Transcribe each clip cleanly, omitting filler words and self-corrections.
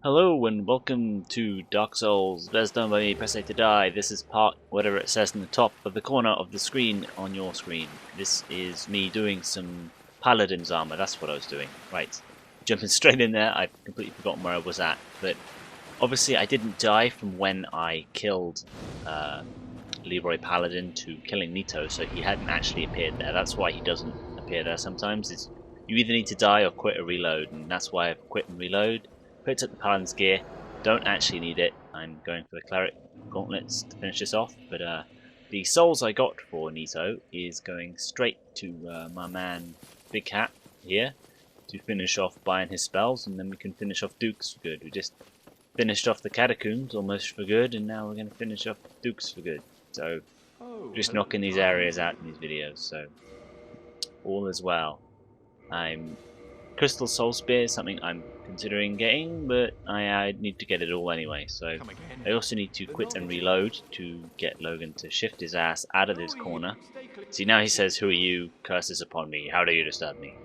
Hello and welcome to Dark Souls, best done by me, press A to die. This is part whatever it says in the top of the corner of the screen on your screen. This is me doing some Paladin's armor, that's what I was doing. Right, jumping straight in there, I've completely forgotten where I was at. But obviously I didn't die from when I killed Leroy Paladin to killing Nito, so he hadn't actually appeared there. That's why he doesn't appear there sometimes. Is you either need to die or quit or reload, and that's why I've quit and reload. Picked up the Paladin's gear, don't actually need it. I'm going for the Cleric Gauntlets to finish this off, but the souls I got for Nito is going straight to my man Big Cat here to finish off buying his spells, and then we can finish off Dukes for good. We just finished off the Catacombs almost for good, and now we're going to finish off Dukes for good. So, just knocking these areas out in these videos, so all is well. Crystal Soul Spear is something I'm considering getting, but I need to get it all anyway, so I also need to quit and reload to get Logan to shift his ass out of this corner. See, now he says, "Who are you? Curses upon me. How dare you disturb me?"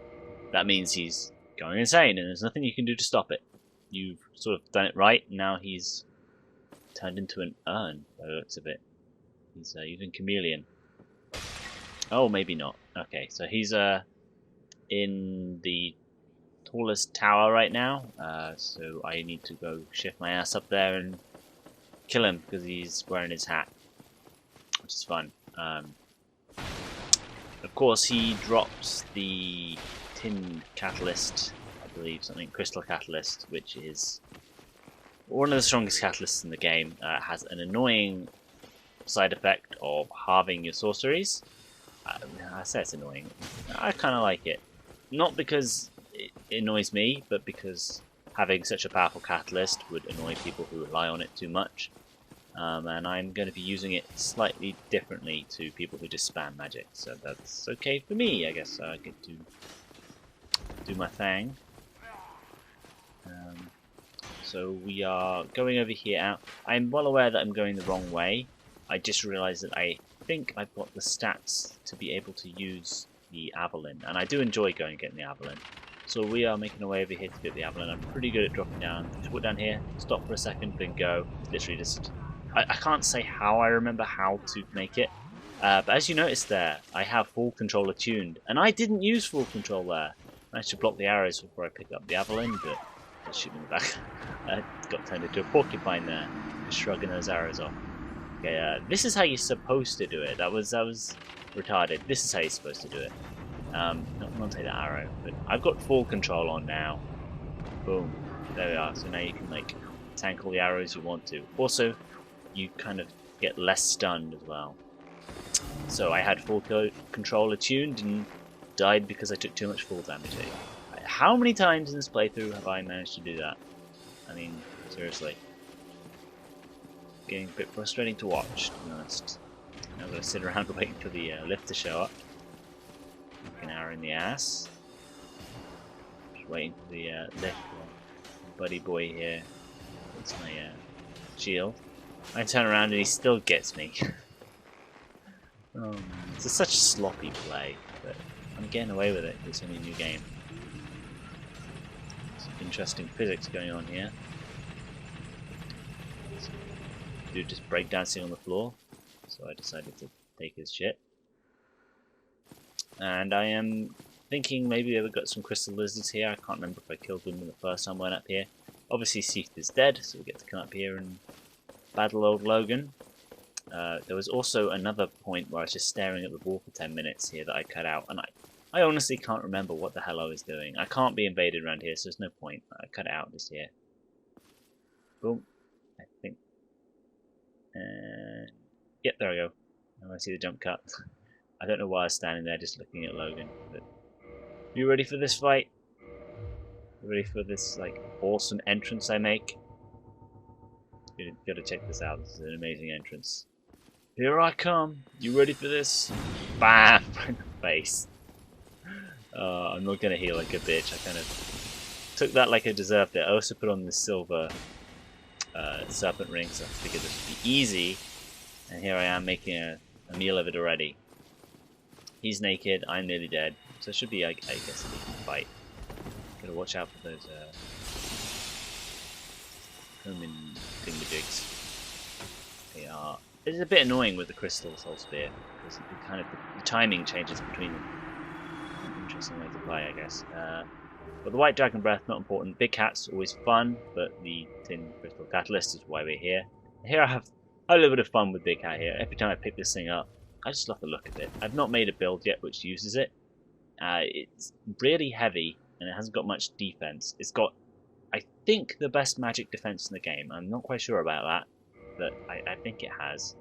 That means he's going insane, and there's nothing you can do to stop it. You've sort of done it right, now he's turned into an urn, by the looks of it. He's using Chameleon. Oh, maybe not. Okay, so he's in the tallest tower right now, so I need to go shift my ass up there and kill him because he's wearing his hat, which is fun. Of course, he drops the tin catalyst, I believe, something crystal catalyst, which is one of the strongest catalysts in the game. Has an annoying side effect of halving your sorceries. I say it's annoying. I kind of like it, not because it annoys me, but because having such a powerful catalyst would annoy people who rely on it too much. And I'm going to be using it slightly differently to people who just spam magic, so that's okay for me. I guess I get to do my thing. So we are going over here out. I'm well aware that I'm going the wrong way. I just realised that I think I've got the stats to be able to use the Avalon, and I do enjoy going and getting the Avalon. So we are making our way over here to get the Avalon. I'm pretty good at dropping down. Just walk down here, stop for a second, then go. Literally just... I can't say how I remember how to make it. But as you noticed there, I have full controller tuned. And I didn't use full control there. I managed to block the arrows before I pick up the Avalon, but let's shoot me in the back. I got turned into a porcupine there, just shrugging those arrows off. Okay, this is how you're supposed to do it. That was retarded. This is how you're supposed to do it. Not take that arrow, but I've got full control on now. Boom. There we are. So now you can like tank all the arrows you want to. Also, you kind of get less stunned as well. So I had full control attuned and died because I took too much full damage. How many times in this playthrough have I managed to do that? I mean, seriously. Getting a bit frustrating to watch, to be honest. Now I'm going to sit around waiting for the lift to show up. An arrow in the ass. Just waiting for the lift. Buddy boy here. That's my shield. I turn around and he still gets me. Oh man, it's such sloppy play, but I'm getting away with it. It's only a new game. Some interesting physics going on here. Dude just breakdancing on the floor, so I decided to take his shit. And I am thinking maybe we've got some crystal lizards here. I can't remember if I killed them the first time I went up here. Obviously Seath is dead, so we get to come up here and battle old Logan. There was also another point where I was just staring at the wall for 10 minutes here that I cut out, and I honestly can't remember what the hell I was doing. I can't be invaded around here, so there's no point. I cut it out just here. Boom. I think. Yep, there we go. Now I see the jump cut. I don't know why I was standing there just looking at Logan, but you ready for this fight? You ready for this like awesome entrance I make? You gotta check this out. This is an amazing entrance. Here I come. You ready for this? Bam! Right in the face. I'm not gonna heal like a bitch. I kind of took that like I deserved it. I also put on this silver serpent ring, so I figured this would be easy. And here I am making a meal of it already. He's naked, I'm nearly dead, so it should be, I guess, a decent fight. Gotta watch out for those homing thingamajigs. They are. It's a bit annoying with the crystal soul spear because the timing changes between them. An interesting way to play, I guess. But the white dragon breath, not important. Big cat's always fun, but the tin crystal catalyst is why we're here. Here I have a little bit of fun with big cat here. Every time I pick this thing up, I just love the look of it. I've not made a build yet which uses it. It's really heavy and it hasn't got much defense. It's got, I think, the best magic defense in the game. I'm not quite sure about that, but I think it has.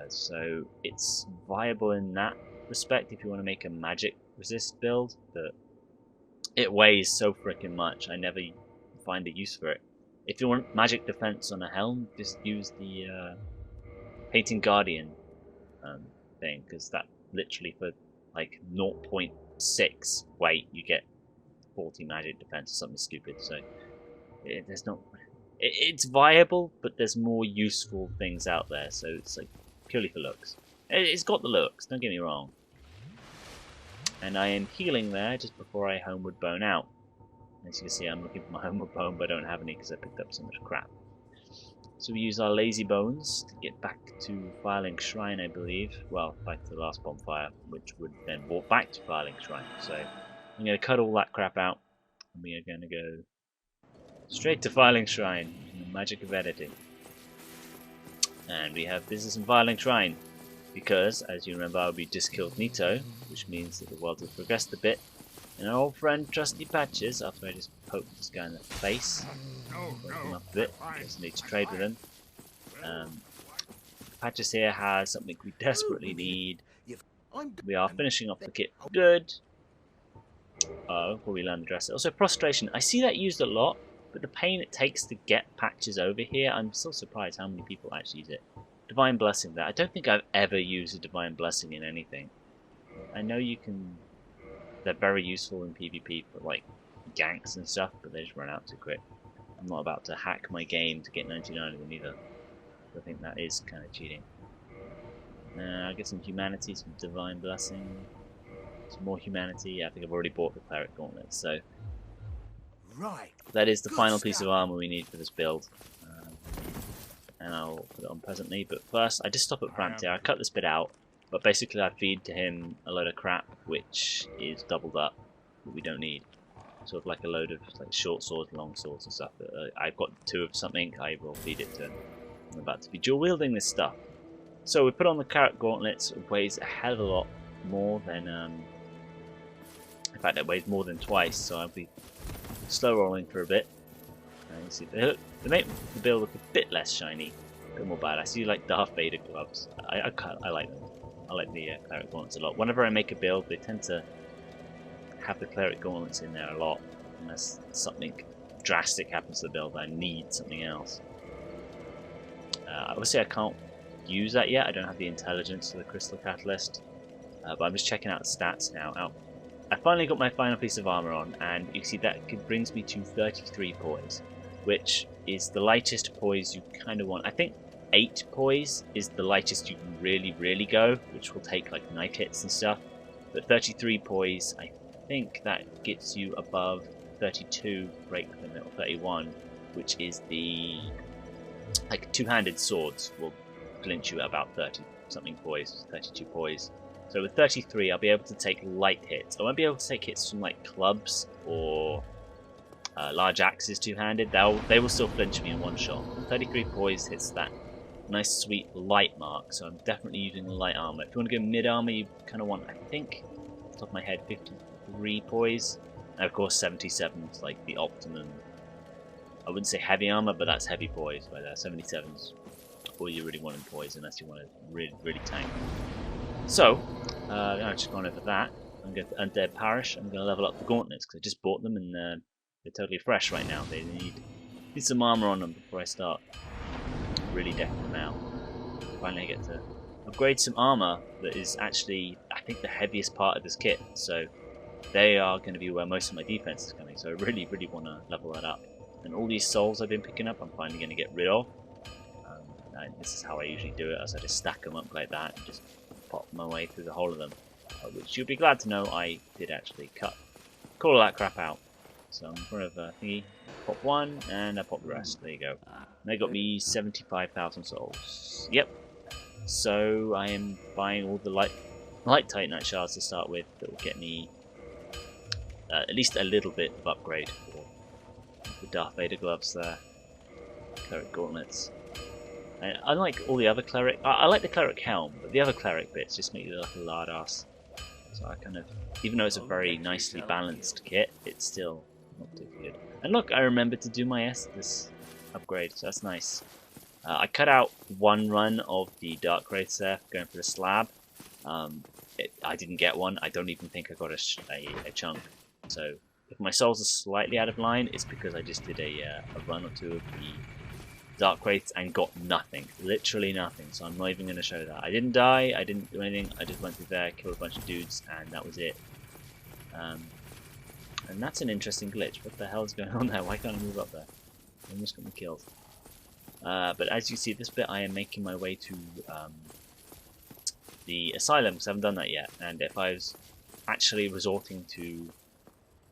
So it's viable in that respect if you want to make a magic resist build, but it weighs so freaking much, I never find a use for it. If you want magic defense on a helm, just use the Painting Guardian thing, because that literally for like 0.6 weight you get 40 magic defense or something stupid. So it's viable, but there's more useful things out there. So it's like purely for looks. It's got the looks, don't get me wrong. And I am healing there just before I homeward bone out. As you can see, I'm looking for my homeward bone, but I don't have any because I picked up so much crap. So we use our lazy bones to get back to Filing Shrine, I believe. Well, back to the last bonfire, which would then walk back to Filing Shrine. So I'm going to cut all that crap out, and we are going to go straight to Filing Shrine, in the magic of editing. And we have business in Filing Shrine, because, as you remember, we just killed Nito, which means that the world has progressed a bit. And our old friend Trusty Patches, after I just poked this guy in the face, woke him up a bit, because I need to trade with him. Patches here has something we desperately need. We are finishing off the kit good. Before we learn the dress. Also, prostration. I see that used a lot, but the pain it takes to get Patches over here, I'm still surprised how many people actually use it. Divine Blessing there. I don't think I've ever used a Divine Blessing in anything. I know you can... They're very useful in PvP for like ganks and stuff, but they just run out too quick. I'm not about to hack my game to get 99 of them either. I think that is kind of cheating. I'll get some humanity, some Divine Blessing, some more humanity. Yeah, I think I've already bought the Cleric Gauntlet, so... Right. That is the final piece of armor we need for this build. And I'll put it on presently, but first I just stop at Frontier. I cut this bit out, but basically I feed to him a load of crap which is doubled up that we don't need. Sort of like a load of like short swords, long swords and stuff. I've got 2 of something, I will feed it to him. I'm about to be dual wielding this stuff. So we put on the Cleric Gauntlets. It weighs a hell of a lot more than in fact it weighs more than twice, so I'll be slow rolling for a bit. You see, they make the build look a bit less shiny, a bit more bad. I see like Darth Vader gloves. I like them. I like the Cleric Gauntlets a lot. Whenever I make a build, they tend to have the Cleric Gauntlets in there a lot, unless something drastic happens to the build. I need something else. Obviously, I can't use that yet. I don't have the intelligence for the Crystal Catalyst, but I'm just checking out the stats now. I finally got my final piece of armor on, and you see that brings me to 33 poise, which is the lightest poise you kind of want. I think 8 poise is the lightest you can really go, which will take like knife hits and stuff. But 33 poise, I think that gets you above 32 break limit, or 31, which is the like two-handed swords will flinch you at about 30 something poise, 32 poise. So with 33, I'll be able to take light hits. I won't be able to take hits from like clubs or large axes two-handed. They will still flinch me in one shot. 33 poise hits that nice sweet light mark, so I'm definitely using the light armor. If you want to go mid armor, you kind of want, I think, off the top of my head, 53 poise. And of course 77 is like the optimum. I wouldn't say heavy armor, but that's heavy poise. But 77's all you really want in poise, unless you want to really tank. So, I've just gone over that. I'm going to Undead Parish. I'm going to level up the gauntlets because I just bought them and they're totally fresh right now. They need some armor on them before I start really decking them out. Finally, I get to upgrade some armor that is actually, I think, the heaviest part of this kit. So they are going to be where most of my defense is coming. So I really want to level that up. And all these souls I've been picking up, I'm finally going to get rid of. And this is how I usually do it, as I just stack them up like that and just pop my way through the whole of them, which you'll be glad to know I did actually cut all that crap out. So I'm in front of thingy. Pop one, and I pop the rest. There you go. And they got me 75,000 souls. Yep. So I am buying all the light Titanite shards to start with. That will get me at least a little bit of upgrade for the Darth Vader gloves there. Cleric gauntlets. And unlike all the other cleric, I like the cleric helm, but the other cleric bits just make you look like a lard ass. So I kind of, even though it's a very nicely balanced kit, it's still not too good. And look, I remembered to do my Estus upgrade, so that's nice. I cut out one run of the Dark Wraiths there, going for the slab. I didn't get one. I don't even think I got a chunk. So if my souls are slightly out of line, it's because I just did a run or two of the Dark Wraiths and got nothing. Literally nothing. So I'm not even going to show that. I didn't die. I didn't do anything. I just went through there, killed a bunch of dudes, and that was it. And that's an interesting glitch. What the hell is going on there? Why can't I move up there? I almost got me killed. But as you see, this bit I am making my way to the asylum, because I haven't done that yet. And if I was actually resorting to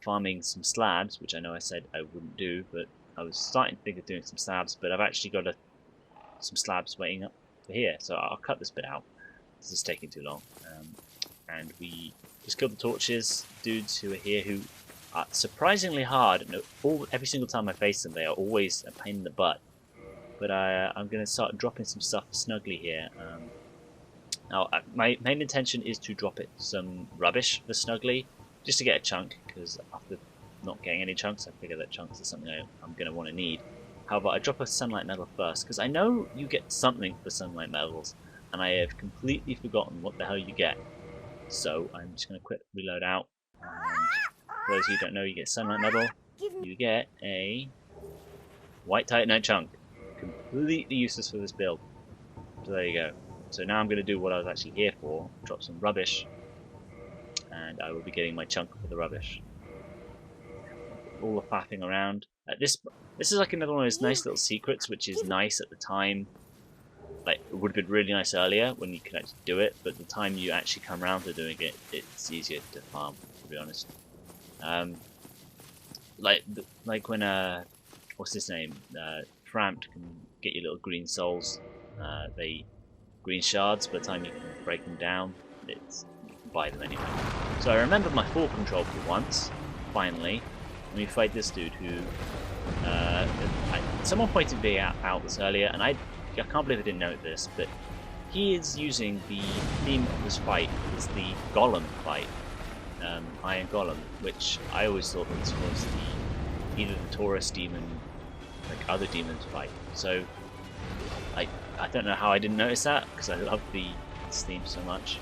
farming some slabs, which I know I said I wouldn't do, but I was starting to think of doing some slabs, but I've actually got some slabs waiting up for here, so I'll cut this bit out. This is taking too long. And we just killed the torches, dudes who are here who are surprisingly hard, and every single time I face them they are always a pain in the butt. But I'm going to start dropping some stuff for Snuggly here. Now, my main intention is to drop it some rubbish for Snuggly, just to get a chunk, because after not getting any chunks, I figure that chunks is something I'm going to want to need. However, I drop a sunlight medal first, because I know you get something for sunlight medals, and I have completely forgotten what the hell you get. So I'm just going to quick reload out. And for those of you who don't know, you get a sunlight medal. You get a white Titanite chunk. Completely useless for this build. So there you go. So now I'm going to do what I was actually here for, drop some rubbish, and I will be getting my chunk for the rubbish. All the faffing around. This is like another one of those nice little secrets, which is nice at the time. Like, it would have been really nice earlier when you could actually do it, but the time you actually come around to doing it, it's easier to farm, to be honest. Like when what's his name? Framped can get you little green souls. Green shards. By the time you can break them down, you can buy them anyway. So I remember my full control for once, finally, when we fight this dude who someone pointed me out this earlier, and I can't believe I didn't know this, but he is using the theme of this fight is the Golem fight, Iron Golem, which I always thought this was either the Taurus demon, like other demons fight. So I don't know how I didn't notice that, because I love this theme so much.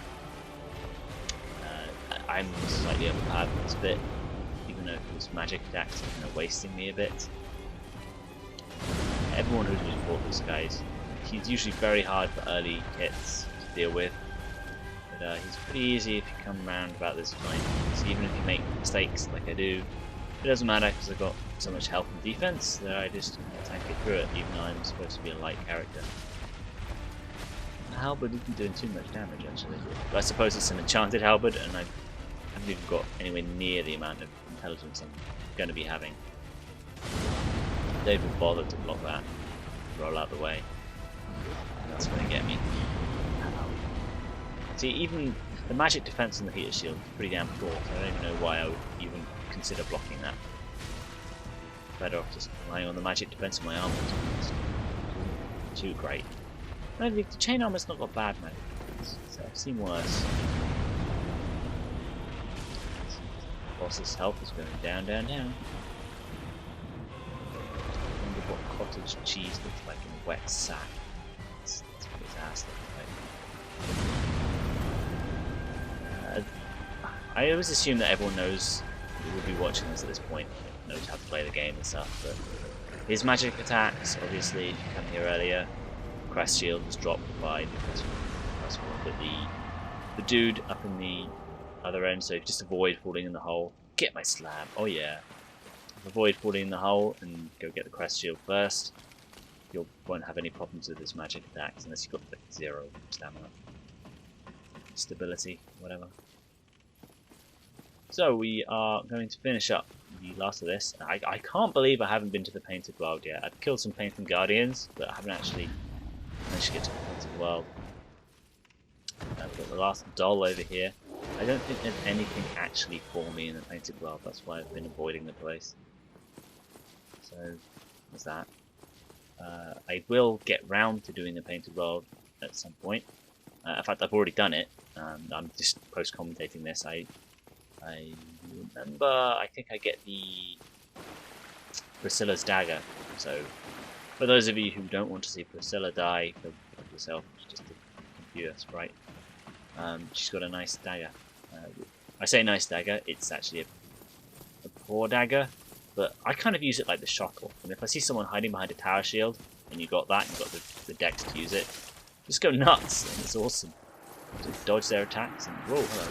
I'm slightly overpowered for this bit, even though this magic attacks are kind of wasting me a bit. Everyone who's really fought this guy, he's usually very hard for early hits to deal with, but he's pretty easy if you come around about this point. So even if you make mistakes like I do, it doesn't matter, because I've got so much health and defense that I just tank it through it, even though I'm supposed to be a light character. The halberd isn't doing too much damage actually, but I suppose it's an enchanted halberd, and I haven't even got anywhere near the amount of intelligence I'm going to be having. They even bothered to block that, roll out the way. That's going to get me. See, even the magic defense on the heater shield is pretty damn poor, so I don't even know why I would even consider blocking that. Better off just relying on the magic defense of my armor. It's too great. No, the chain armor's not got bad magic defense, so I've seen worse. Boss's health is going down, down, down. I wonder what cottage cheese looks like in a wet sack. That's what his ass looks like. I always assume that everyone knows who will be watching this at this point, knows how to play the game and stuff, but his magic attacks, obviously, if you come here earlier, Crest Shield was dropped by but the dude up in the other end, so just avoid falling in the hole. Get my slab, oh yeah. Avoid falling in the hole and go get the Crest Shield first. You won't have any problems with his magic attacks unless you've got like 0 stamina. Stability, whatever. So we are going to finish up the last of this. I can't believe I haven't been to the Painted World yet. I've killed some Painted Guardians, but I haven't actually managed to get to the Painted World. We've got the last doll over here. I don't think there's anything actually for me in the Painted World. That's why I've been avoiding the place. So, there's that. I will get round to doing the Painted World at some point. In fact, I've already done it. I'm just post-commentating this. I remember, I think I get the Priscilla's dagger. So, for those of you who don't want to see Priscilla die, go look yourself. It's just a computer sprite. She's got a nice dagger. I say nice dagger, it's actually a poor dagger, but I kind of use it like the shottle. And if I see someone hiding behind a tower shield, and you got that, and you've got the dex to use it, just go nuts, and it's awesome. Just dodge their attacks, and whoa, hello.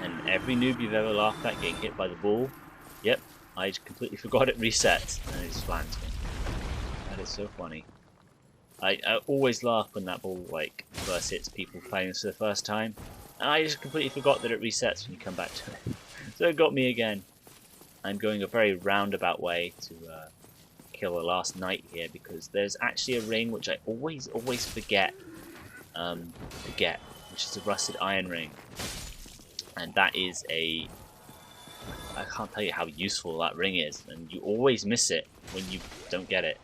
And every noob you've ever laughed at getting hit by the ball, yep, I completely forgot it resets, and it just lands me. That is so funny. I always laugh when that ball like first hits people playing this for the first time, and I just completely forgot that it resets when you come back to it. So it got me again. I'm going a very roundabout way to kill the last knight here, because there's actually a ring which I always forget to get, which is a rusted iron ring, and that is I can't tell you how useful that ring is, and you always miss it when you don't get it.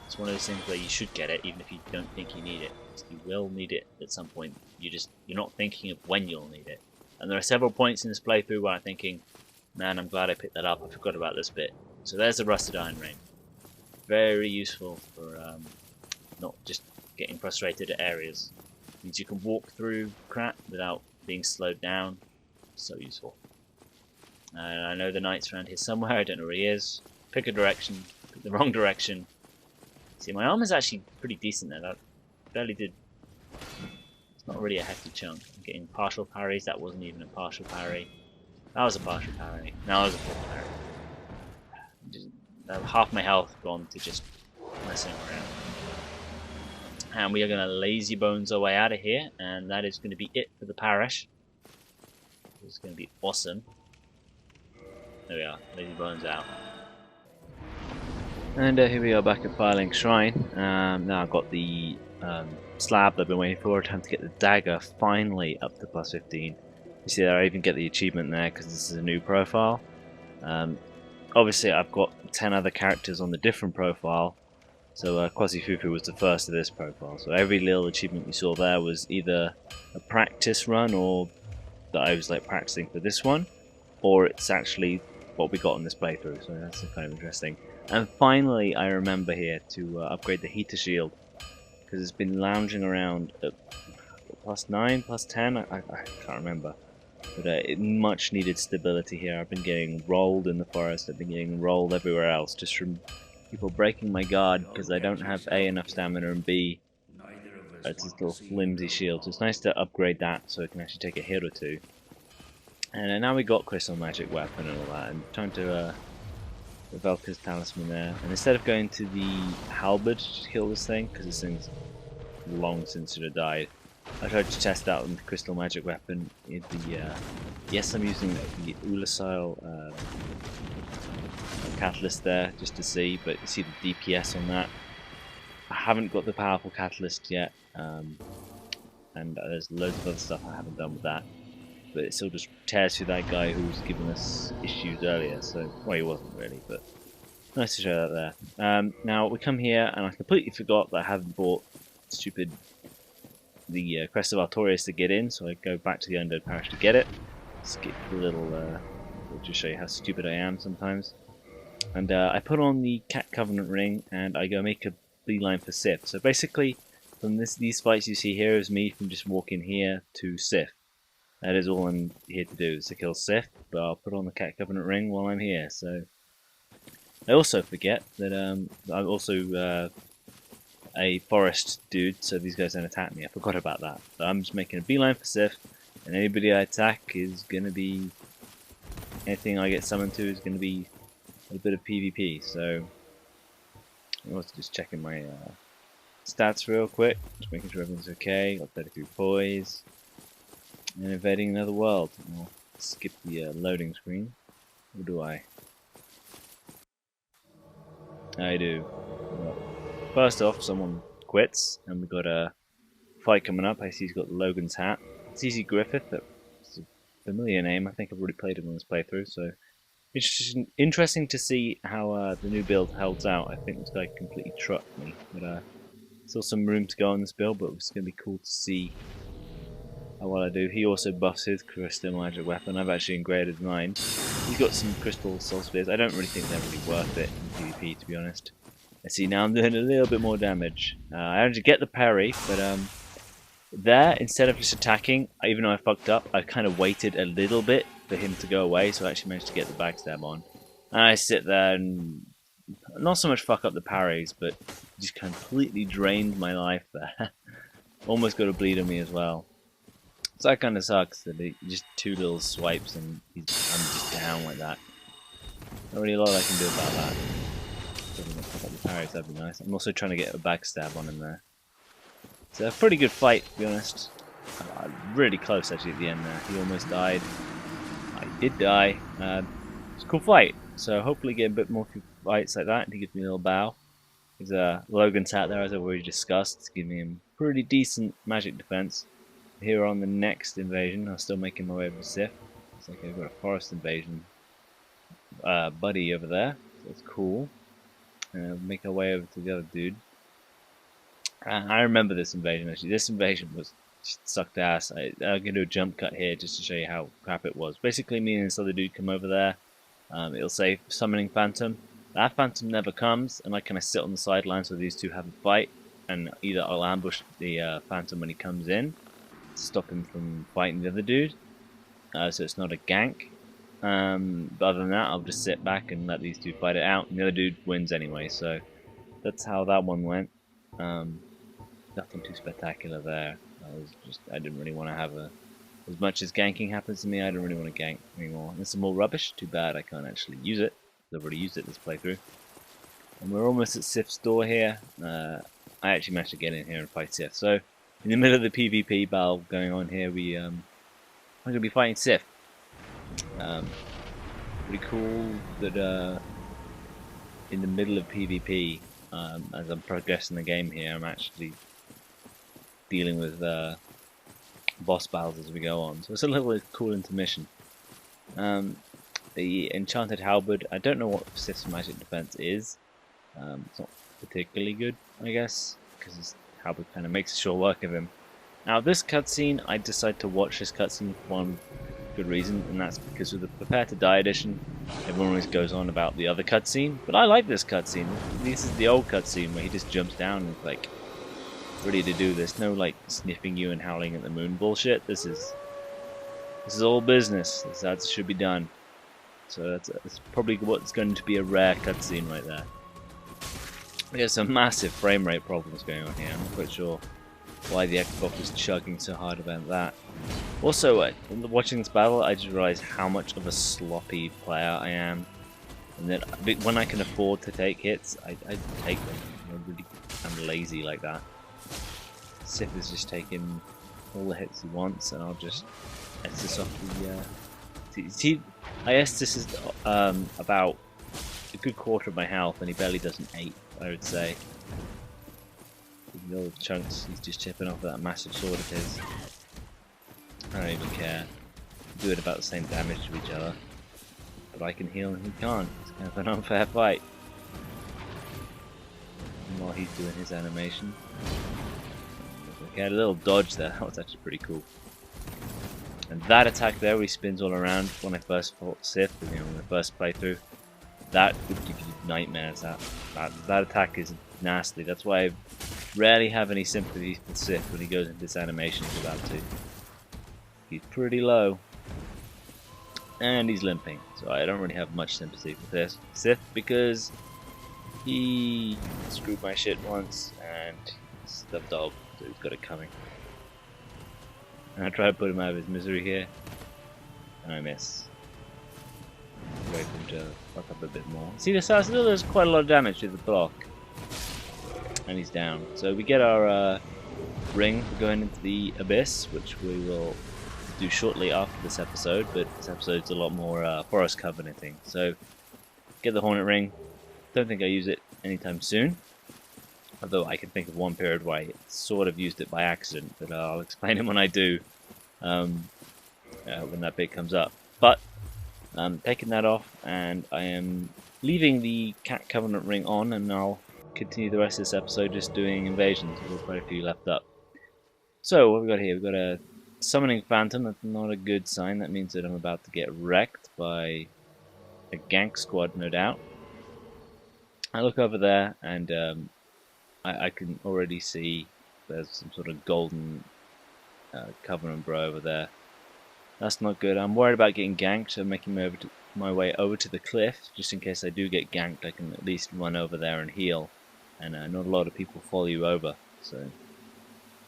It's one of those things where you should get it even if you don't think you need it. You will need it at some point. You're not thinking of when you'll need it. And there are several points in this playthrough where I'm thinking, man, I'm glad I picked that up. I forgot about this bit. So there's the rusted iron ring. Very useful for not just getting frustrated at areas. It means you can walk through crap without being slowed down. So useful. And I know the knight's around here somewhere. I don't know where he is. Pick a direction. Pick the wrong direction. See, my armor's actually pretty decent there. That barely did. It's not really a hefty chunk. I'm getting partial parries. That wasn't even a partial parry. That was a partial parry. Now that was a full parry. Just, half my health gone to just messing around. And we are going to lazy bones our way out of here, and that is going to be it for the parish. It's going to be awesome. There we are, lazy bones out. And here we are back at Firelink Shrine. Now I've got the slab that I've been waiting for. Time to get the dagger finally up to plus 15. You see there, I even get the achievement there because this is a new profile. Obviously I've got 10 other characters on the different profile. So Quasi-Fufu was the first of this profile. So every little achievement you saw there was either a practice run, or that I was like practicing for this one, or it's actually what we got in this playthrough. So that's kind of interesting. And finally, I remember here to upgrade the heater shield, because it's been lounging around at plus 9, plus 10, I can't remember. But it much needed stability here. I've been getting rolled in the forest, I've been getting rolled everywhere else, just from people breaking my guard, because I don't have A, enough stamina, and B, it's this little flimsy shield. So it's nice to upgrade that so it can actually take a hit or two. And now we got Crystal Magic Weapon and all that, and time to Velka's Talisman there. And instead of going to the Halberd to kill this thing, because this thing's long since should have died, I tried to test out the Crystal Magic Weapon in the, yes, I'm using the Ulasile Catalyst there, just to see, but you see the DPS on that. I haven't got the powerful Catalyst yet, and there's loads of other stuff I haven't done with that. But it still just tears through that guy who was giving us issues earlier, so, well, he wasn't really, but nice to show that there. Now, we come here, and I completely forgot that I haven't bought the Crest of Artorias to get in, so I go back to the Undead Parish to get it. Skip the little, just show you how stupid I am sometimes. And I put on the Cat Covenant ring, and I go make a beeline for Sif. So basically, from these fights you see here is me from just walking here to Sif. That is all I'm here to do, is to kill Sif, but I'll put on the Cat Covenant ring while I'm here. So I also forget that I'm also a forest dude, so these guys don't attack me. I forgot about that. So I'm just making a beeline for Sif, and anybody I attack is going to be... anything I get summoned to is going to be a bit of PvP, so I'm also just checking my stats real quick, just making sure everything's okay. Got 33 poise, and invading another world. Well, skip the loading screen. Or do I? I do. Well, first off, someone quits, and we've got a fight coming up. I see he's got Logan's hat. It's Easy Griffith. That's a familiar name. I think I've already played him on this playthrough, so interesting to see how the new build holds out. I think this guy completely trucked me, but still some room to go on this build, but it's going to be cool to see how well I do. He also buffs his crystal magic weapon. I've actually engraded mine. He's got some crystal soul spears. I don't really think they're really worth it in PvP, to be honest. I see now I'm doing a little bit more damage. I actually get the parry, but there, instead of just attacking, even though I fucked up, I kind of waited a little bit for him to go away, so I actually managed to get the backstab on. And I sit there and not so much fuck up the parries, but just completely drained my life there. Almost got a bleed on me as well. So that kind of sucks, that just two little swipes and I'm just down like that. Not really a lot I can do about that. Doesn't fuck up the parries, that'd be nice. I'm also trying to get a backstab on him there. It's a pretty good fight, to be honest. Really close actually at the end there. He almost died. I did die. It's a cool fight. So hopefully get a bit more fights like that. And he gives me a little bow. There's Logan's hat there, as I've already discussed. It's giving him pretty decent magic defense. Here on the next invasion, I'm still making my way over to Sif. Looks like I've got a forest invasion buddy over there. So that's cool. Make our way over to the other dude. I remember this invasion actually. This invasion was sucked ass. I'm gonna do a jump cut here just to show you how crap it was. Basically, me and this other dude come over there. It'll say summoning phantom. That phantom never comes, and I kind of sit on the sidelines where these two have a fight. And either I'll ambush the phantom when he comes in, to stop him from fighting the other dude, so it's not a gank. But other than that, I'll just sit back and let these two fight it out, and the other dude wins anyway. So that's how that one went. Nothing too spectacular there. I didn't really want to have as much as ganking happens to me. I don't really want to gank anymore. And some more rubbish. Too bad I can't actually use it. I've already used it this playthrough. And we're almost at Sif's door here. I actually managed to get in here and fight Sif. So in the middle of the PvP battle going on here, I'm going to be fighting Sif. Pretty cool that in the middle of PvP, as I'm progressing the game here, I'm actually dealing with boss battles as we go on. So it's a little cool intermission. The Enchanted Halberd, I don't know what Sif's magic defense is. It's not particularly good, I guess, because his halberd kind of makes a short work of him. Now this cutscene, I decided to watch this cutscene for one good reason, and that's because with the Prepare to Die edition, everyone always goes on about the other cutscene, but I like this cutscene. This is the old cutscene where he just jumps down and is like ready to do this. No like sniffing you and howling at the moon bullshit. This is all business. This is how it should be done. So that's probably what's going to be a rare cutscene right there. There's some massive frame rate problems going on here. I'm not quite sure why the Xbox is chugging so hard about that. Also, watching this battle, I just realized how much of a sloppy player I am, and that when I can afford to take hits, I take them. I'm lazy like that. Sif is just taking all the hits he wants, and I'll just Estus off the. See, I Estus is about a good quarter of my health, and he barely does an 8, I would say. The little chunks he's just chipping off that massive sword of his. I don't even care. We do it about the same damage to each other. But I can heal and he can't. It's kind of an unfair fight. And while he's doing his animation. Okay, a little dodge there. That was actually pretty cool. And that attack there where he spins all around when I first fought Sif, in the first playthrough, that would give you nightmares. That attack is nasty. That's why I rarely have any sympathy for Sif when he goes into this animation he's about to. He's pretty low. And he's limping. So I don't really have much sympathy for this Sif because he screwed my shit once and he's the dog, so he's got it coming. And I try to put him out of his misery here. And I miss. Wait for him to fuck up a bit more. See, this house still does quite a lot of damage to the block. And he's down. So we get our ring for going into the abyss, which we will do shortly after this episode, but this episode's a lot more forest covenanting. So get the Hornet Ring. Don't think I use it anytime soon. Although I can think of one period where I sort of used it by accident, but I'll explain it when I do, when that bit comes up. But I'm taking that off, and I am leaving the Cat Covenant Ring on, and I'll continue the rest of this episode just doing invasions. We've got quite a few left up. So what have we got here? We've got a Summoning Phantom. That's not a good sign. That means that I'm about to get wrecked by a gank squad, no doubt. I look over there, and I can already see there's some sort of golden Covenant bro over there. That's not good. I'm worried about getting ganked, so I'm making my way over to the cliff, just in case I do get ganked. I can at least run over there and heal, and not a lot of people follow you over, so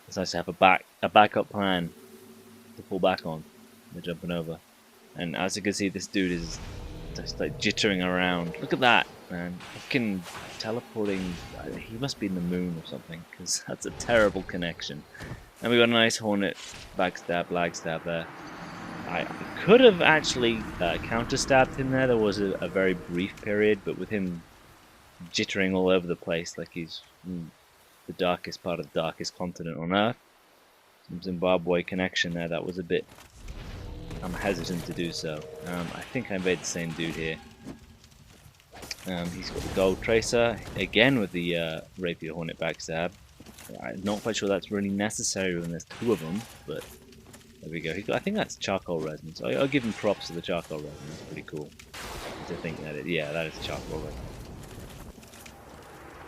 it's nice to have a backup plan to fall back on. They're jumping over, and as you can see, this dude is just like jittering around. Look at that, man! Fucking teleporting. He must be in the moon or something, because that's a terrible connection. And we got a nice Hornet backstab, lag stab there. I could have actually counter-stabbed him there. There was a very brief period, but with him jittering all over the place like he's in the darkest part of the darkest continent on Earth, some Zimbabwe connection there, that was a bit... I'm hesitant to do so. I think I made the same dude here. He's got the gold tracer, again with the Rapier Hornet backstab. I'm not quite sure that's really necessary when there's two of them, but... there we go. I think that's charcoal resin, so I'll give him props to the charcoal resin. That's pretty cool. To think that yeah, that is charcoal resin.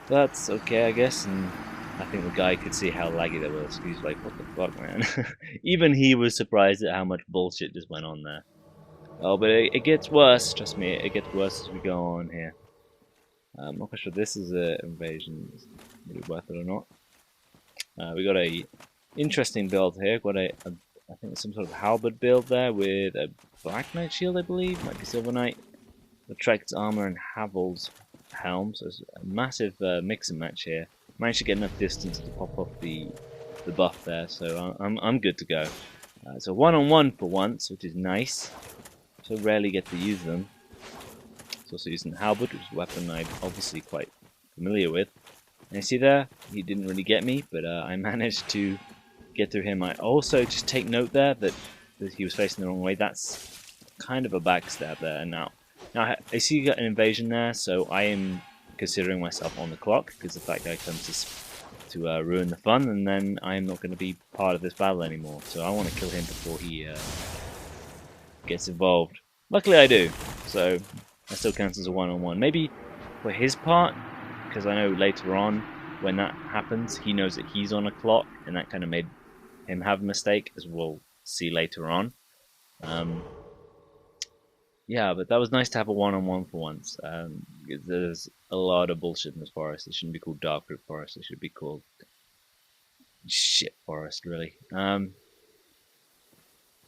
That's okay, I guess. And I think the guy could see how laggy that was. He's like, "What the fuck, man?" Even he was surprised at how much bullshit just went on there. Oh, but it gets worse. Trust me, it gets worse as we go on here. I'm not quite sure this is an invasion. Is it really worth it or not? We got a interesting build here. Got I think it's some sort of halberd build there with a Black Knight shield, I believe. Might be Silver Knight. Utrecht's armor and Havel's helm. So it's a massive mix and match here. Managed to get enough distance to pop off the buff there, so I'm good to go. It's a one-on-one for once, which is nice. So rarely get to use them. It's also using the halberd, which is a weapon I'm obviously quite familiar with. And you see there, he didn't really get me, but I managed to get through him. I also just take note there that he was facing the wrong way. That's kind of a backstab there. And now I see you got an invasion there, so I am considering myself on the clock because the fact guy comes to ruin the fun, and then I am not going to be part of this battle anymore. So I want to kill him before he gets involved. Luckily I do, so that still counts as a one-on-one. Maybe for his part, because I know later on when that happens, he knows that he's on a clock, and that kind of made him have a mistake, as we'll see later on. Yeah, but that was nice to have a one-on-one for once. There's a lot of bullshit in this forest. It shouldn't be called Darkroot Forest. It should be called Shit Forest, really.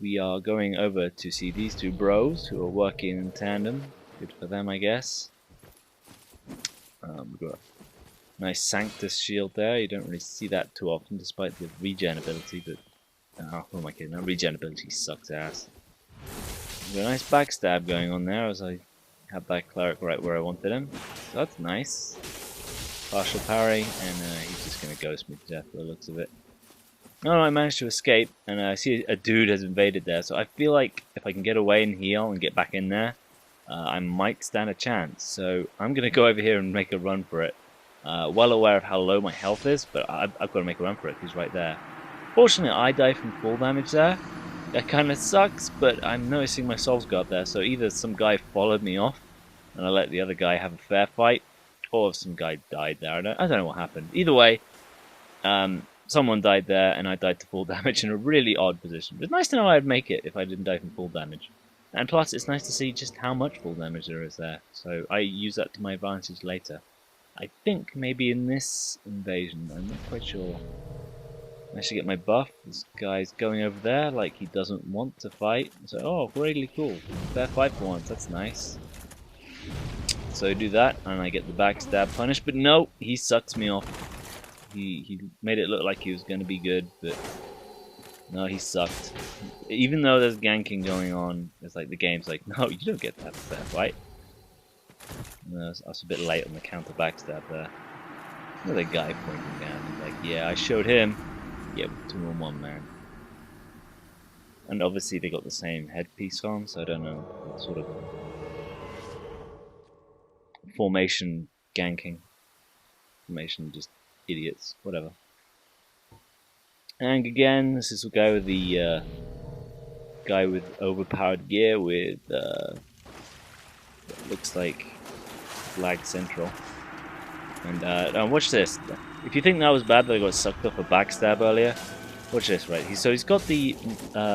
We are going over to see these two bros who are working in tandem. Good for them, I guess. We've got a nice Sanctus shield there. You don't really see that too often, despite the regen ability. But who am I kidding? That regen ability sucks ass. We've got a nice backstab going on there, as I have that cleric right where I wanted him. So that's nice. Partial parry, and he's just going to ghost me to death by the looks of it. No, I managed to escape, and I see a dude has invaded there, so I feel like if I can get away and heal and get back in there, I might stand a chance. So I'm going to go over here and make a run for it. Well aware of how low my health is, but I've got to make a run for it. He's right there. Fortunately, I die from full damage there. That kind of sucks, but I'm noticing my souls go up there, so either some guy followed me off, and I let the other guy have a fair fight, or if some guy died there. I don't know what happened. Either way, someone died there, and I died to full damage in a really odd position. It's nice to know I'd make it if I didn't die from full damage. And plus, it's nice to see just how much full damage there is there, so I use that to my advantage later. I think maybe in this invasion, I'm not quite sure. I should get my buff. This guy's going over there like he doesn't want to fight. So, oh, really cool. Fair fight for once, that's nice. So I do that, and I get the backstab punish, but no, he sucks me off. He made it look like he was going to be good, but No, he sucked. Even though there's ganking going on, it's like the game's like, no, you don't get that there, right? No, I was a bit late on the counter backstab there. Another guy pointing down. He's like, yeah, I showed him. Yeah, 2-on-1, man. And obviously they got the same headpiece on, so I don't know what sort of formation ganking. Formation, just idiots, whatever. And again, this is a guy with the guy with overpowered gear with looks like lag central. And now watch this. If you think that was bad that I got sucked off a backstab earlier, watch this, right? He's got the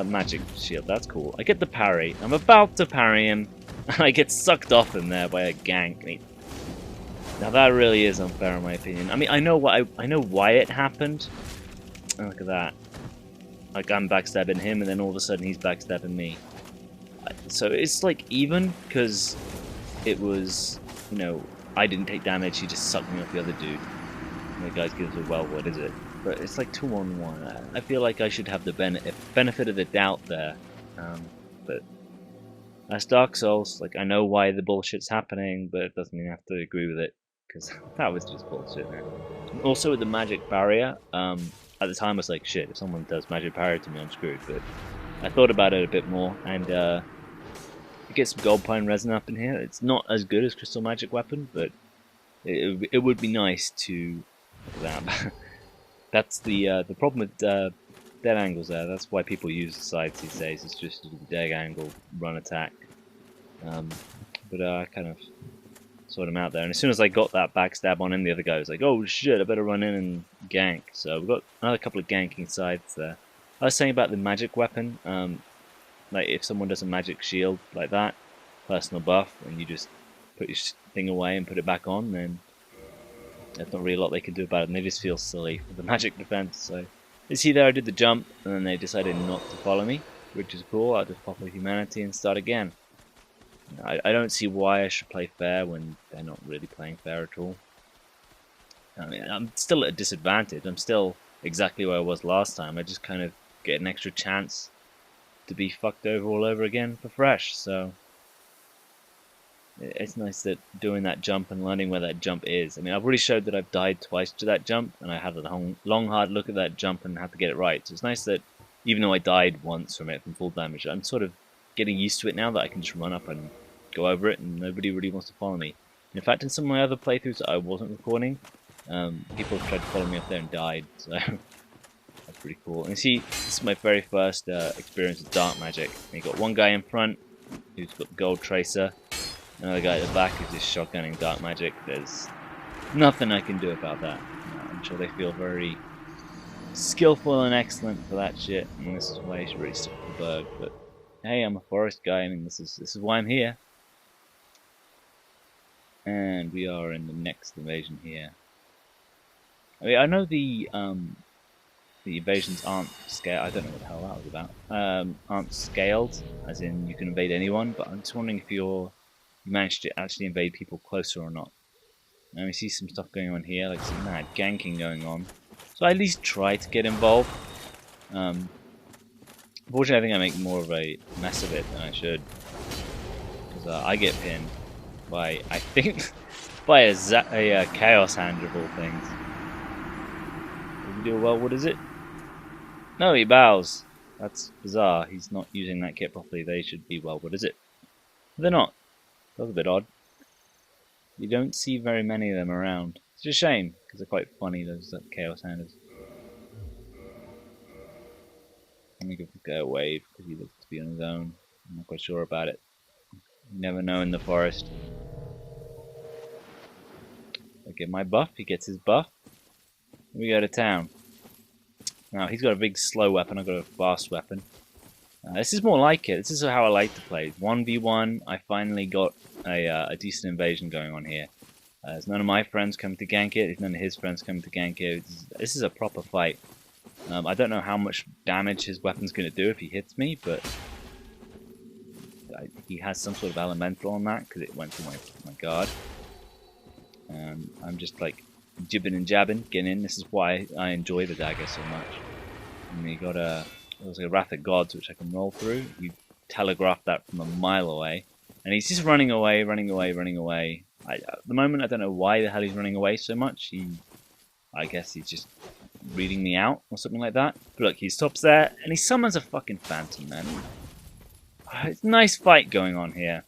magic shield. That's cool. I get the parry. I'm about to parry him, and I get sucked off him there by a gank. Now that really is unfair in my opinion. I mean, I know why it happened. Oh, look at that. Like I'm backstabbing him, and then all of a sudden he's backstabbing me. So it's like even because it was, you know, I didn't take damage. He just sucked me off the other dude. And the guy gives a well, what is it? But it's like 2-on-1. I feel like I should have the benefit of the doubt there. But that's Dark Souls. Like I know why the bullshit's happening, but it doesn't mean I have to agree with it because that was just bullshit, man. Also with the magic barrier, at the time I was like, shit, if someone does magic barrier to me, I'm screwed. But I thought about it a bit more, and you get some gold pine resin up in here. It's not as good as crystal magic weapon, but it would be nice to. Look at that. That's the problem with dead angles there. That's why people use the sides these days. It's just a dead angle run attack. But I kind of sort him out there. And as soon as I got that backstab on him, the other guy was like, "Oh shit, I better run in and gank." So we've got another couple of ganking sides there. I was saying about the magic weapon. Like if someone does a magic shield like that, personal buff, and you just put your thing away and put it back on, then there's not really a lot they can do about it, and they just feel silly with the magic defense. So you see there, I did the jump, and then they decided not to follow me, which is cool. I'll just pop a humanity and start again. I don't see why I should play fair when they're not really playing fair at all. I mean, I'm still at a disadvantage. I'm still exactly where I was last time. I just kind of get an extra chance to be fucked over all over again for fresh. So it's nice that doing that jump and learning where that jump is. I mean, I've already showed that I've died twice to that jump, and I had a long hard look at that jump and had to get it right. So it's nice that even though I died once from it from full damage, I'm sort of getting used to it now that I can just run up and go over it, and nobody really wants to follow me. In fact, in some of my other playthroughs that I wasn't recording, people have tried to follow me up there and died. So that's pretty cool. And you see, this is my very first experience with dark magic. You got one guy in front who's got the gold tracer, another guy at the back who's just shotgunning dark magic. There's nothing I can do about that. I'm sure they feel very skillful and excellent for that shit, and this is why you should really stick with the berg. But hey, I'm a forest guy. I mean, this is why I'm here. And we are in the next invasion here. I mean, I know the invasions aren't scaled. I don't know what the hell that was about. Aren't scaled, as in you can invade anyone. But I'm just wondering if you managed to actually invade people closer or not. Now we see some stuff going on here, like some mad ganking going on. So I at least try to get involved. Unfortunately, I think I make more of a mess of it than I should, because I get pinned by, I think, by a chaos hand of all things. Does he do well? What is it? No, he bows. That's bizarre. He's not using that kit properly. They should be well. What is it? They're not. That's a bit odd. You don't see very many of them around. It's a shame, because they're quite funny, those chaos handers. Let me give the guy a wave, because he looks to be on his own. I'm not quite sure about it. You never know in the forest. I get my buff, he gets his buff. We go to town. Now, he's got a big slow weapon, I've got a fast weapon. This is more like it. This is how I like to play. 1v1, I finally got a decent invasion going on here. There's none of my friends coming to gank it, there's none of his friends coming to gank it. This is a proper fight. I don't know how much damage his weapon's going to do if he hits me, but he has some sort of elemental on that, because it went through my guard. I'm just like jibbing and jabbing, getting in. This is why I enjoy the dagger so much. And we got a there's a Wrath of Gods which I can roll through. You telegraph that from a mile away, and he's just running away, running away, running away. At the moment, I don't know why the hell he's running away so much. I guess he's just reading me out or something like that. But look, he stops there and he summons a fucking phantom, man. It's a nice fight going on here.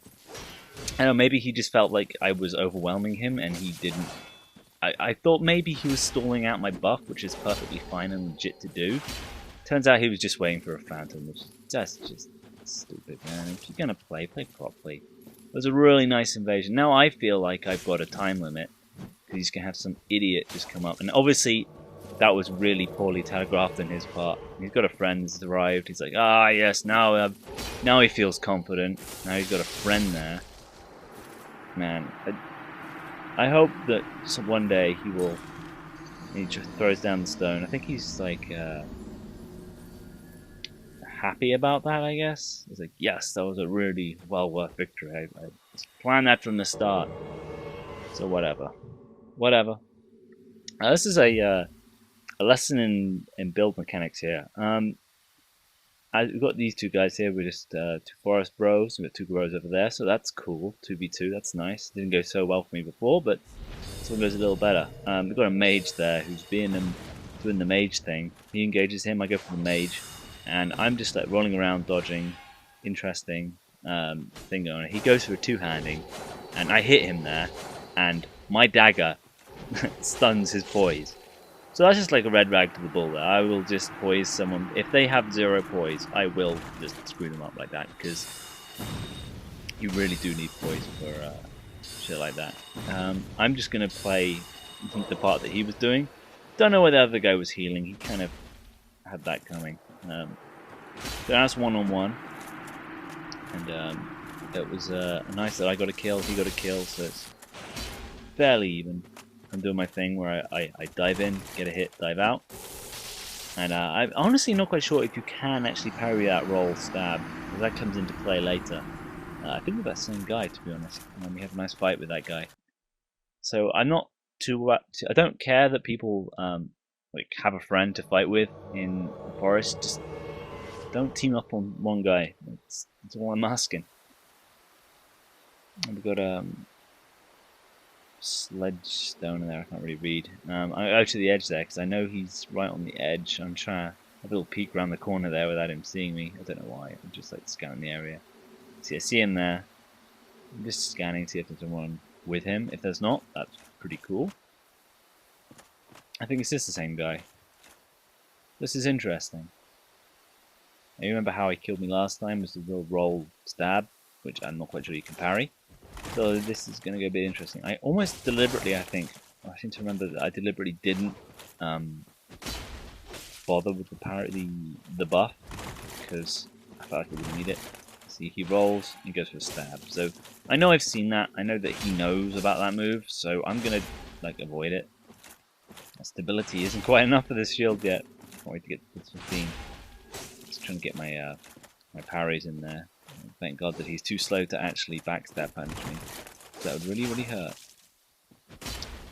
I know, maybe he just felt like I was overwhelming him and he didn't. I thought maybe he was stalling out my buff, which is perfectly fine and legit to do. Turns out he was just waiting for a phantom, which is just stupid, man. If you're gonna play properly. It was a really nice invasion. Now I feel like I've got a time limit, because he's gonna have some idiot just come up. And obviously, that was really poorly telegraphed on his part. He's got a friend that's arrived. He's like, ah, yes, now he feels confident. Now he's got a friend there. Man, I hope that one day he just throws down the stone. I think he's like happy about that, I guess. He's like, yes, that was a really well worth victory. I planned that from the start. So whatever. This is a lesson in build mechanics here. We've got these two guys here. We're just two forest bros. We've got two bros over there, so that's cool. 2v2, that's nice. Didn't go so well for me before, but this one goes a little better. We've got a mage there who's doing the mage thing. He engages him, I go for the mage, and I'm just like rolling around, dodging. Interesting thing going on. He goes for a two-handing, and I hit him there, and my dagger stuns his poise. So that's just like a red rag to the bull there. I will just poise someone. If they have 0 poise, I will just screw them up like that, because you really do need poise for shit like that. I'm just going to play, I think, the part that he was doing. Don't know where the other guy was healing. He kind of had that coming. So that's one-on-one. And it was nice that I got a kill, he got a kill, so it's fairly even. I'm doing my thing where I dive in, get a hit, dive out. And I'm honestly not quite sure if you can actually parry that roll stab, because that comes into play later. I think we're that same guy, to be honest. We have a nice fight with that guy. So I'm not too... I don't care that people like have a friend to fight with in the forest. Just don't team up on one guy. That's all I'm asking. And we've got sledge stone there. I can't really read. I go to the edge there because I know he's right on the edge. I'm trying to have a little peek around the corner there without him seeing me. I don't know why. I'm just like scanning the area. See, I see him there. I'm just scanning to see if there's someone with him. If there's not, that's pretty cool. I think it's just the same guy. This is interesting. I remember how he killed me last time was the real roll stab, which I'm not quite sure you can parry. So this is going to go a bit interesting. I almost deliberately, I seem to remember that I deliberately didn't bother with the buff, because I felt like I didn't need it. See, he rolls, he goes for a stab. So I know I've seen that. I know that he knows about that move, so I'm going to like avoid it. Stability isn't quite enough for this shield yet. Can't wait to get to 15. Just trying to get my my parries in there. Thank God that he's too slow to actually backstab punch me. That would really, really hurt.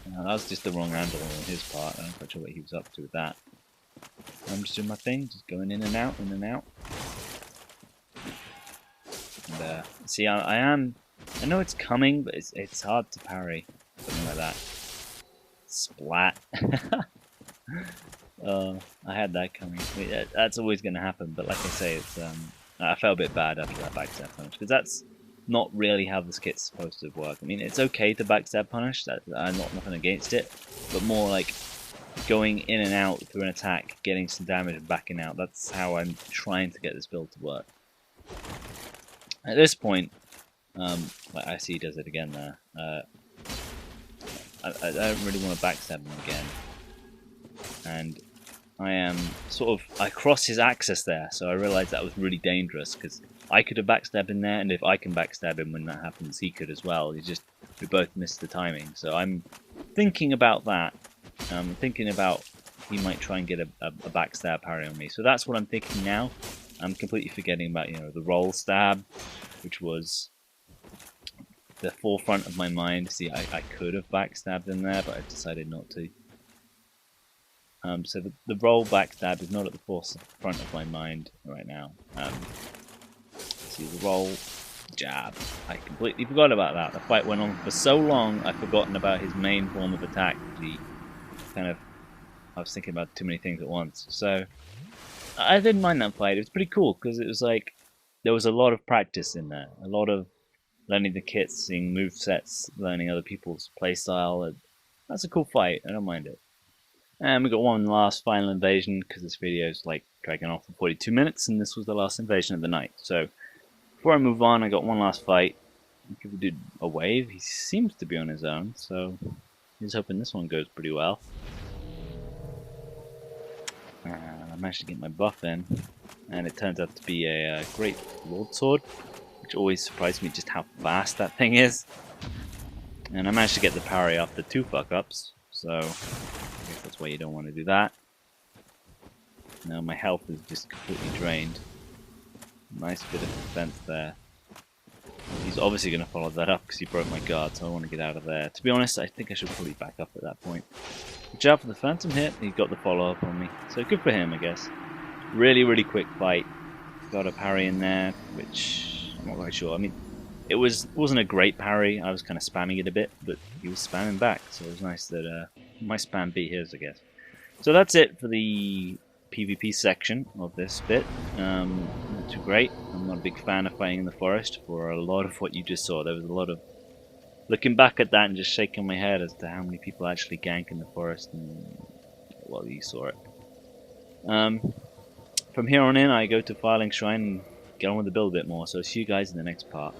That was just the wrong angle on his part. I'm not quite sure what he was up to with that. I'm just doing my thing, just going in and out, in and out. And see, I know it's coming, but it's hard to parry something like that. Splat. I had that coming. That's always going to happen, but like I say, it's I felt a bit bad after that backstab punish, because that's not really how this kit's supposed to work. I mean, it's okay to backstab punish, I'm not nothing against it, but more like going in and out through an attack, getting some damage and backing out. That's how I'm trying to get this build to work. At this point, like I see he does it again there. I don't really want to backstab him again, and I am I cross his axis there, so I realised that was really dangerous, because I could have backstabbed him there, and if I can backstab him when that happens, he could as well. We both missed the timing, so I'm thinking about that. I'm thinking about he might try and get a backstab parry on me, so that's what I'm thinking now. I'm completely forgetting about, the roll stab, which was the forefront of my mind. See, I could have backstabbed him there, but I decided not to. So the roll backstab is not at the forefront of my mind right now. See the roll jab. I completely forgot about that. The fight went on for so long, I've forgotten about his main form of attack. I was thinking about too many things at once. So I didn't mind that fight. It was pretty cool because it was like there was a lot of practice in there, a lot of learning the kits, seeing move sets, learning other people's playstyle. That's a cool fight. I don't mind it. And we got one last final invasion because this video is like dragging on for 42 minutes, and this was the last invasion of the night. So before I move on, I got one last fight. We did a wave. He seems to be on his own, so he's hoping this one goes pretty well. I managed to get my buff in, and it turns out to be a great Lord Sword, which always surprised me just how fast that thing is. And I managed to get the parry after 2 fuck-ups, so I guess that's why you don't want to do that. Now my health is just completely drained. Nice bit of defense there. He's obviously going to follow that up because he broke my guard, so I want to get out of there. To be honest, I think I should probably back up at that point. Good job for the phantom hit. He got the follow-up on me, so good for him, I guess. Really, really quick fight. Got a parry in there, which I'm not quite sure. I mean, it wasn't a great parry. I was kind of spamming it a bit, but he was spamming back, so it was nice that my spam beat his, I guess. So that's it for the PvP section of this bit. Not too great. I'm not a big fan of fighting in the forest for a lot of what you just saw. There was a lot of looking back at that and just shaking my head as to how many people actually gank in the forest, and well, you saw it. From here on in, I go to Filing Shrine and get on with the build a bit more, so see you guys in the next part.